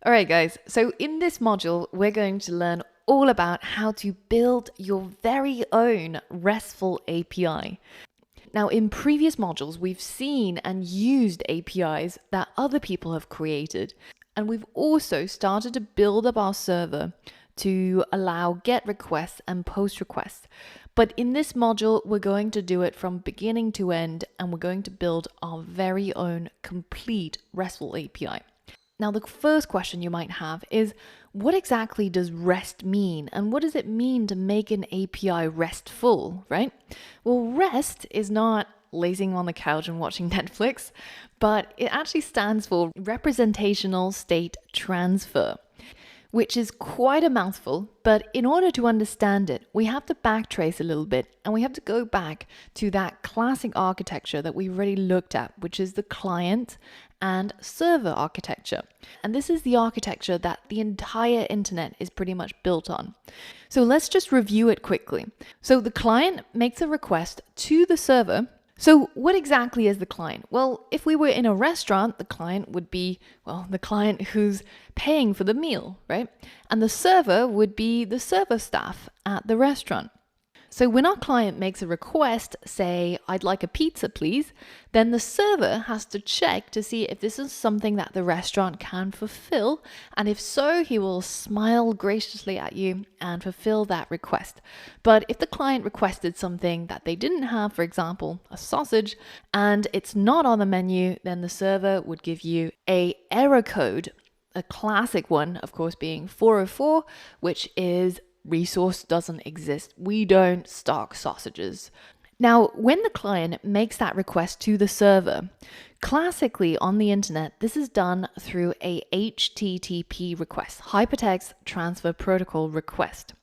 All right, guys. So in this module, we're going to learn all about how to build your very own RESTful API. Now, in previous modules, we've seen and used APIs that other people have created. And we've also started to build up our server to allow GET requests and POST requests. But in this module, we're going to do it from beginning to end, and we're going to build our very own complete RESTful API. Now, the first question you might have is, what exactly does REST mean? And what does it mean to make an API RESTful, right? Well, REST is not lazing on the couch and watching Netflix, but it actually stands for Representational State Transfer, which is quite a mouthful, but in order to understand it, we have to backtrace a little bit and we have to go back to that classic architecture that we've already looked at, which is the client and server architecture. And this is the architecture that the entire internet is pretty much built on. So let's just review it quickly. So the client makes a request to the server. So what exactly is the client? Well, if we were in a restaurant, the client would be, well, the client who's paying for the meal, right? And the server would be the server staff at the restaurant. So when our client makes a request, say, I'd like a pizza, please, then the server has to check to see if this is something that the restaurant can fulfill. And if so, he will smile graciously at you and fulfill that request. But if the client requested something that they didn't have, for example, a sausage, and it's not on the menu, then the server would give you an error code. A classic one, of course, being 404, which is resource doesn't exist. We don't stock sausages. Now, when the client makes that request to the server, classically on the internet, this is done through a HTTP request, Hypertext Transfer Protocol request.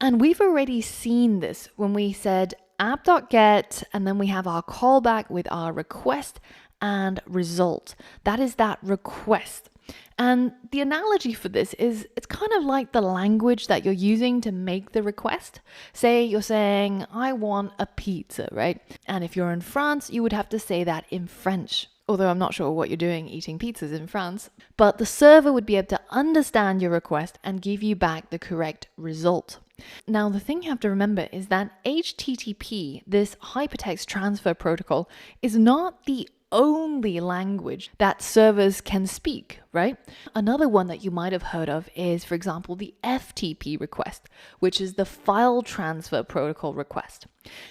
And we've already seen this when we said app.get, and then we have our callback with our request and result. That is that request. And the analogy for this is it's kind of like the language that you're using to make the request. Say you're saying, I want a pizza, right? And if you're in France, you would have to say that in French. Although I'm not sure what you're doing eating pizzas in France. But the server would be able to understand your request and give you back the correct result. Now, the thing you have to remember is that HTTP, this Hypertext Transfer Protocol, is not the only language that servers can speak, right? Another one that you might have heard of is, for example, the FTP request, which is the File Transfer Protocol request.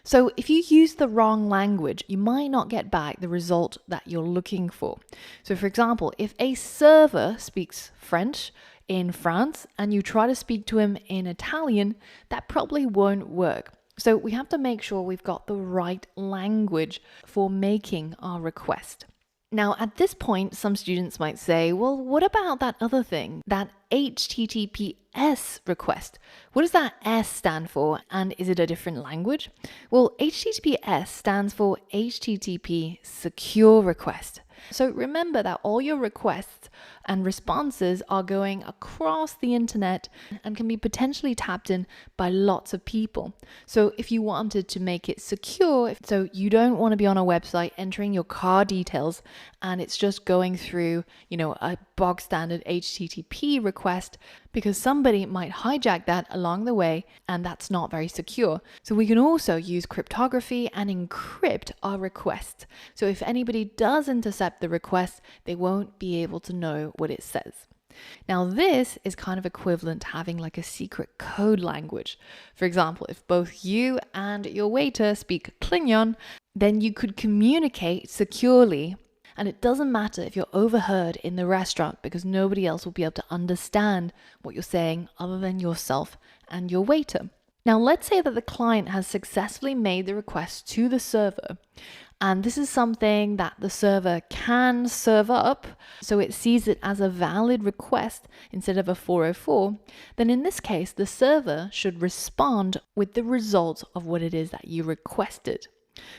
So if you use the wrong language, you might not get back the result that you're looking for. So for example, if a server speaks French in France and you try to speak to him in Italian, that probably won't work. So we have to make sure we've got the right language for making our request. Now, at this point, some students might say, well, what about that other thing, that HTTPS request? What does that S stand for, and is it a different language? Well, HTTPS stands for HTTP Secure Request. So remember that all your requests and responses are going across the internet and can be potentially tapped in by lots of people. So if you wanted to make it secure, so you don't want to be on a website entering your car details and it's just going through, a bog standard HTTP request, because somebody might hijack that along the way and that's not very secure. So we can also use cryptography and encrypt our requests. So if anybody does intercept the request, they won't be able to know what it says. Now, this is kind of equivalent to having like a secret code language. For example, if both you and your waiter speak Klingon, then you could communicate securely. And it doesn't matter if you're overheard in the restaurant, because nobody else will be able to understand what you're saying other than yourself and your waiter. Now, let's say that the client has successfully made the request to the server. And this is something that the server can serve up, so it sees it as a valid request instead of a 404. Then in this case, the server should respond with the result of what it is that you requested.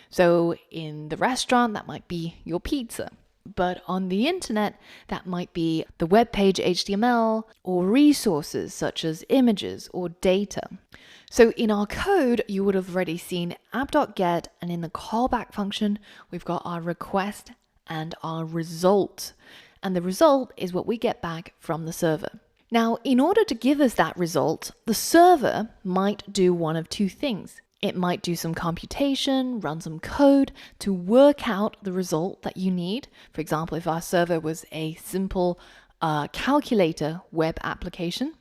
So in the restaurant, that might be your pizza. But on the internet, that might be the web page HTML or resources such as images or data. So in our code, you would have already seen app.get, and in the callback function, we've got our request and our result. and the result is what we get back from the server. Now, in order to give us that result, the server might do one of two things. It might do some computation, run some code to work out the result that you need. For example, if our server was a simple calculator web application,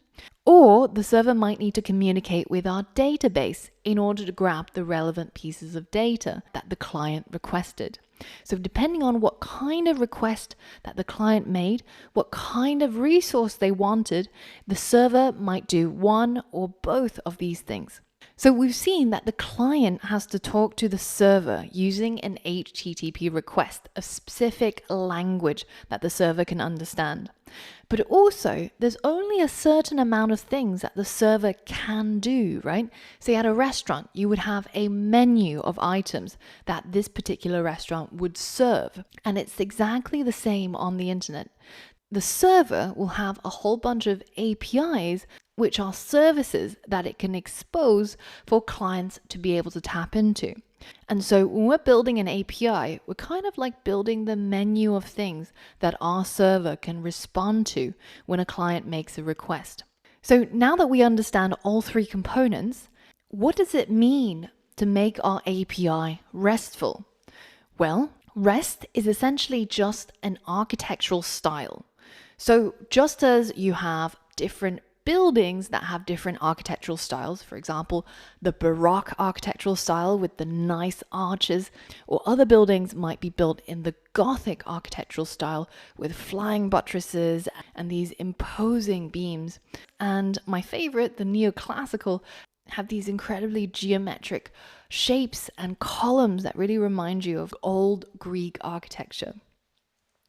or the server might need to communicate with our database in order to grab the relevant pieces of data that the client requested. So depending on what kind of request that the client made, what kind of resource they wanted, the server might do one or both of these things. So we've seen that the client has to talk to the server using an HTTP request, a specific language that the server can understand. But also, there's only a certain amount of things that the server can do, right? Say at a restaurant, you would have a menu of items that this particular restaurant would serve. And it's exactly the same on the internet. The server will have a whole bunch of APIs, which are services that it can expose for clients to be able to tap into. And so when we're building an API, we're kind of like building the menu of things that our server can respond to when a client makes a request. So now that we understand all three components, what does it mean to make our API RESTful? Well, REST is essentially just an architectural style. So just as you have different buildings that have different architectural styles, for example, the Baroque architectural style with the nice arches, or other buildings might be built in the Gothic architectural style with flying buttresses and these imposing beams. And my favorite, the neoclassical, have these incredibly geometric shapes and columns that really remind you of old Greek architecture.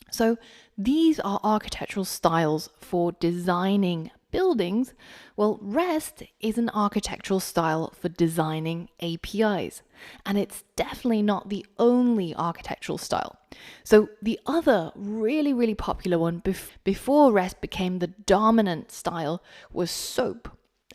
So these are architectural styles for designing buildings. Well, REST is an architectural style for designing APIs, and it's definitely not the only architectural style. So the other really popular one before REST became the dominant style was SOAP.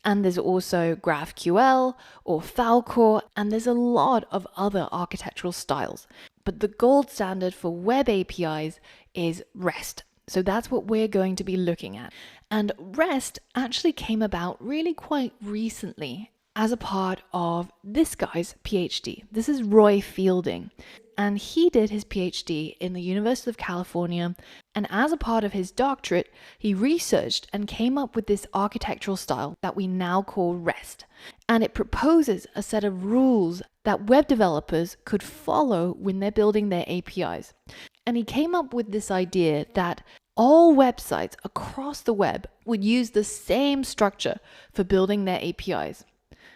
And there's also GraphQL or Falcor, and there's a lot of other architectural styles. But the gold standard for web APIs is REST. So that's what we're going to be looking at. And REST actually came about really quite recently as a part of this guy's PhD. This is Roy Fielding. And he did his PhD in the University of California. And as a part of his doctorate, he researched and came up with this architectural style that we now call REST. And it proposes a set of rules that web developers could follow when they're building their APIs. And he came up with this idea that all websites across the web would use the same structure for building their APIs.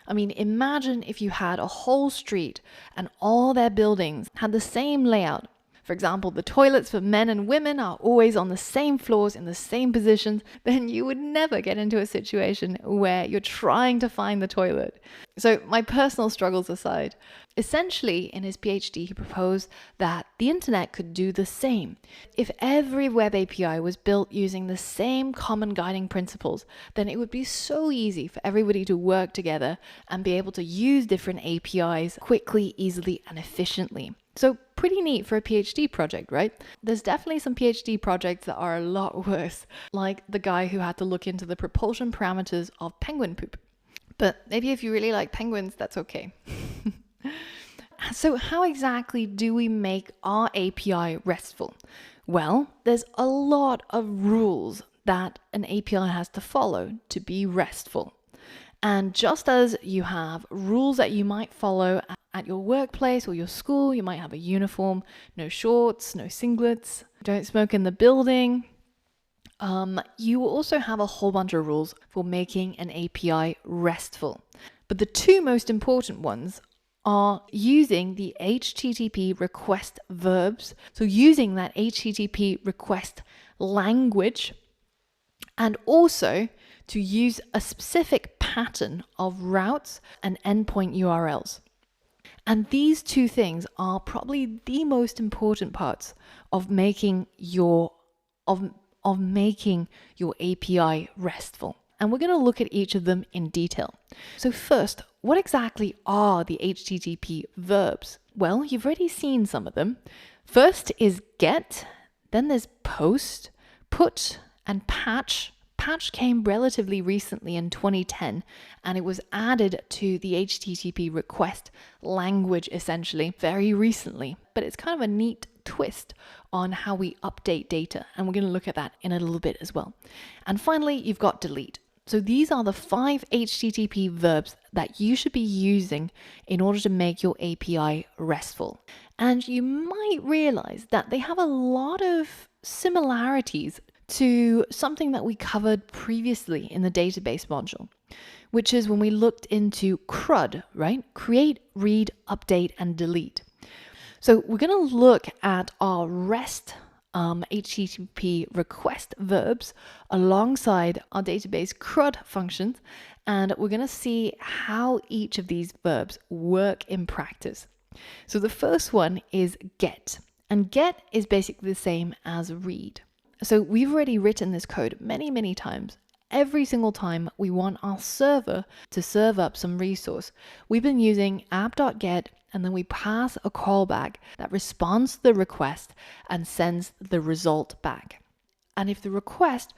I mean, imagine if you had a whole street and all their buildings had the same layout. For example, the toilets for men and women are always on the same floors in the same positions, then you would never get into a situation where you're trying to find the toilet. So my personal struggles aside, essentially in his PhD, he proposed that the internet could do the same. If every web API was built using the same common guiding principles, then it would be so easy for everybody to work together and be able to use different APIs quickly, easily, and efficiently. So pretty neat for a PhD project, right? There's definitely some PhD projects that are a lot worse, like the guy who had to look into the propulsion parameters of penguin poop. But maybe if you really like penguins, that's okay. So how exactly do we make our API RESTful? Well, there's a lot of rules that an API has to follow to be RESTful. And just as you have rules that you might follow at your workplace or your school, you might have a uniform, no shorts, no singlets, don't smoke in the building. You will also have a whole bunch of rules for making an API RESTful. But the two most important ones are using the HTTP request verbs, so using that HTTP request language, and also to use a specific pattern of routes and endpoint URLs. And these two things are probably the most important parts of making your API RESTful. And we're going to look at each of them in detail. So first, what exactly are the HTTP verbs? Well, you've already seen some of them. First is get, Then there's post, put, and patch. Patch came relatively recently in 2010, and it was added to the HTTP request language essentially very recently. But it's kind of a neat twist on how we update data, and we're going to look at that in a little bit as well. And finally, you've got delete. So these are the 5 HTTP verbs that you should be using in order to make your API RESTful. And you might realize that they have a lot of similarities to something that we covered previously in the database module, which is when we looked into CRUD, right? Create, read, update, and delete. So we're going to look at our REST HTTP request verbs alongside our database CRUD functions, and we're going to see how each of these verbs work in practice. So the first one is get, and get is basically the same as read. So we've already written this code many times. Every single time we want our server to serve up some resource, we've been using app.get, and then we pass a callback that responds to the request and sends the result back. And if the request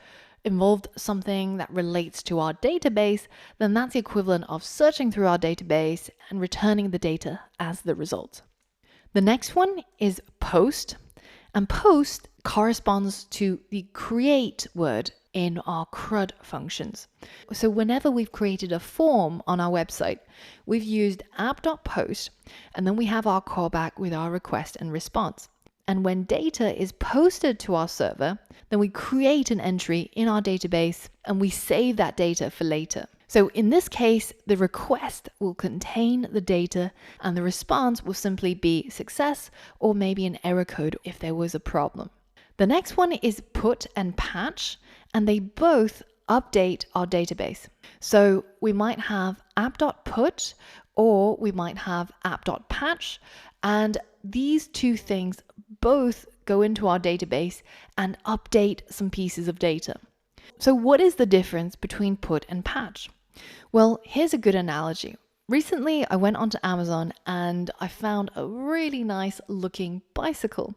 involved something that relates to our database, then that's the equivalent of searching through our database and returning the data as the result. The next one is post, and post corresponds to the create word in our CRUD functions. So whenever we've created a form on our website, we've used app.post, and then we have our callback with our request and response. And when data is posted to our server, then we create an entry in our database and we save that data for later. So in this case, the request will contain the data and the response will simply be success or maybe an error code if there was a problem. The next one is put and patch, and they both update our database. So we might have app.put or we might have app.patch, and these two things both go into our database and update some pieces of data. So what is the difference between put and patch? Well, here's a good analogy. Recently, I went onto Amazon and I found a really nice looking bicycle.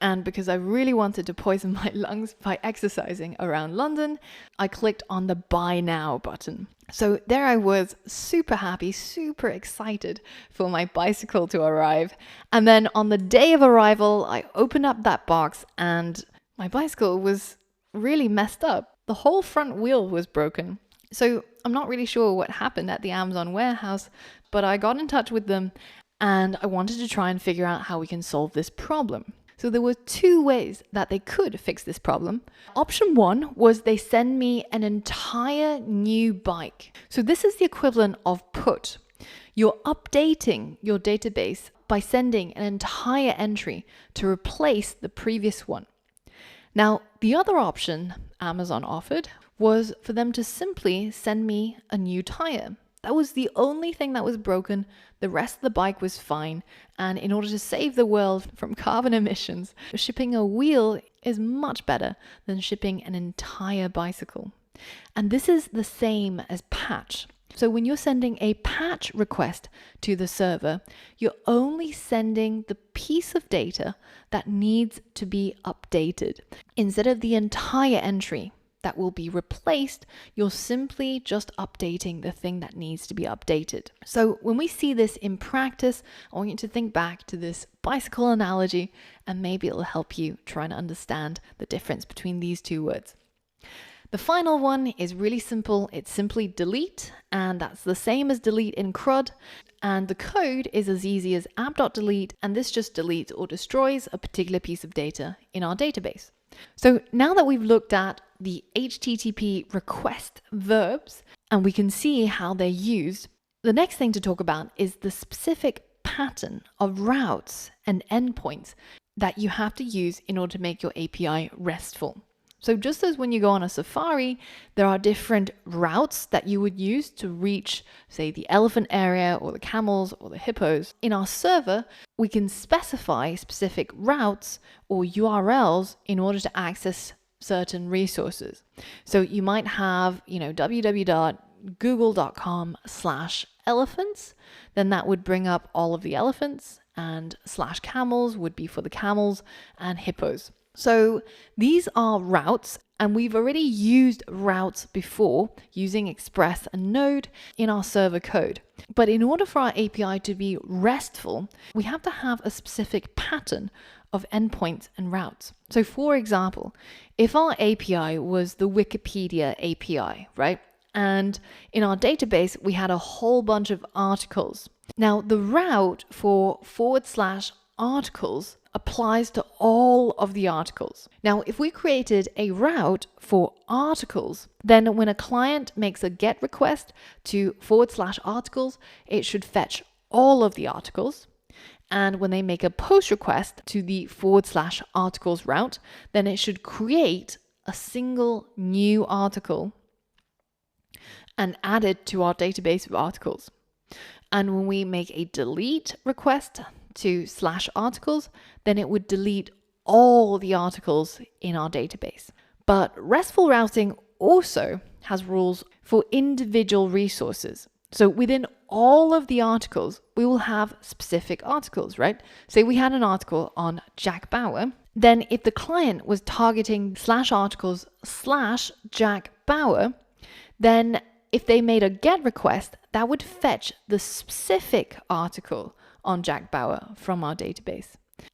And because I really wanted to poison my lungs by exercising around London, I clicked on the buy now button. So there I was, super happy, super excited for my bicycle to arrive. And then on the day of arrival, I opened up that box and my bicycle was really messed up. The whole front wheel was broken. So I'm not really sure what happened at the Amazon warehouse, but I got in touch with them and I wanted to try and figure out how we can solve this problem. So there were 2 ways that they could fix this problem. Option 1 was they send me an entire new bike. So this is the equivalent of put. You're updating your database by sending an entire entry to replace the previous one. Now, the other option Amazon offered was for them to simply send me a new tire. That was the only thing that was broken. The rest of the bike was fine. And in order to save the world from carbon emissions, shipping a wheel is much better than shipping an entire bicycle. And this is the same as patch. So when you're sending a patch request to the server, you're only sending the piece of data that needs to be updated instead of the entire entry that will be replaced. You're simply just updating the thing that needs to be updated. So when we see this in practice, I want you to think back to this bicycle analogy, and maybe it'll help you try and understand the difference between these 2 words. The final one is really simple. It's simply delete, and that's the same as delete in CRUD. And the code is as easy as app.delete, and this just deletes or destroys a particular piece of data in our database. So now that we've looked at the HTTP request verbs and we can see how they're used, the next thing to talk about is the specific pattern of routes and endpoints that you have to use in order to make your API RESTful. So just as when you go on a safari, there are different routes that you would use to reach, say, the elephant area or the camels or the hippos, in our server, we can specify specific routes or URLs in order to access certain resources. So you might have, www.google.com/elephants, then that would bring up all of the elephants, and /camels would be for the camels and hippos. So these are routes, and we've already used routes before using Express and Node in our server code. But in order for our API to be RESTful, we have to have a specific pattern of endpoints and routes. So for example, if our API was the Wikipedia API, right? And in our database, we had a whole bunch of articles. Now, the route for /articles applies to all of the articles. Now, if we created a route for articles, then when a client makes a GET request to /articles, it should fetch all of the articles. And when they make a POST request to the /articles route, then it should create a single new article and add it to our database of articles. And when we make a delete request to /articles, then it would delete all the articles in our database. But RESTful routing also has rules for individual resources. So within all of the articles, we will have specific articles, right? Say we had an article on Jack Bauer, then if the client was targeting /articles /Jack Bauer, then if they made a GET request, that would fetch the specific article on Jack Bauer from our database.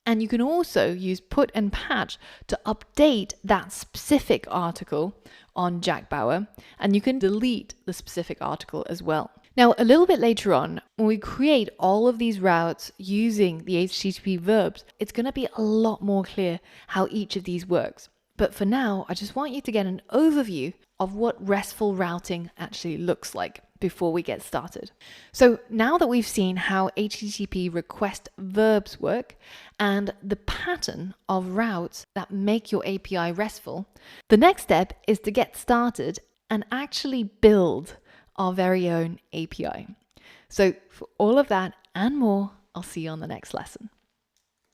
And you can also use put and patch to update that specific article on Jack Bauer, and you can delete the specific article as well. Now, a little bit later on, when we create all of these routes using the HTTP verbs, it's going to be a lot more clear how each of these works. But for now, I just want you to get an overview of what RESTful routing actually looks like before we get started. So now that we've seen how HTTP request verbs work and the pattern of routes that make your API RESTful, the next step is to get started and actually build our very own API. So for all of that and more, I'll see you on the next lesson.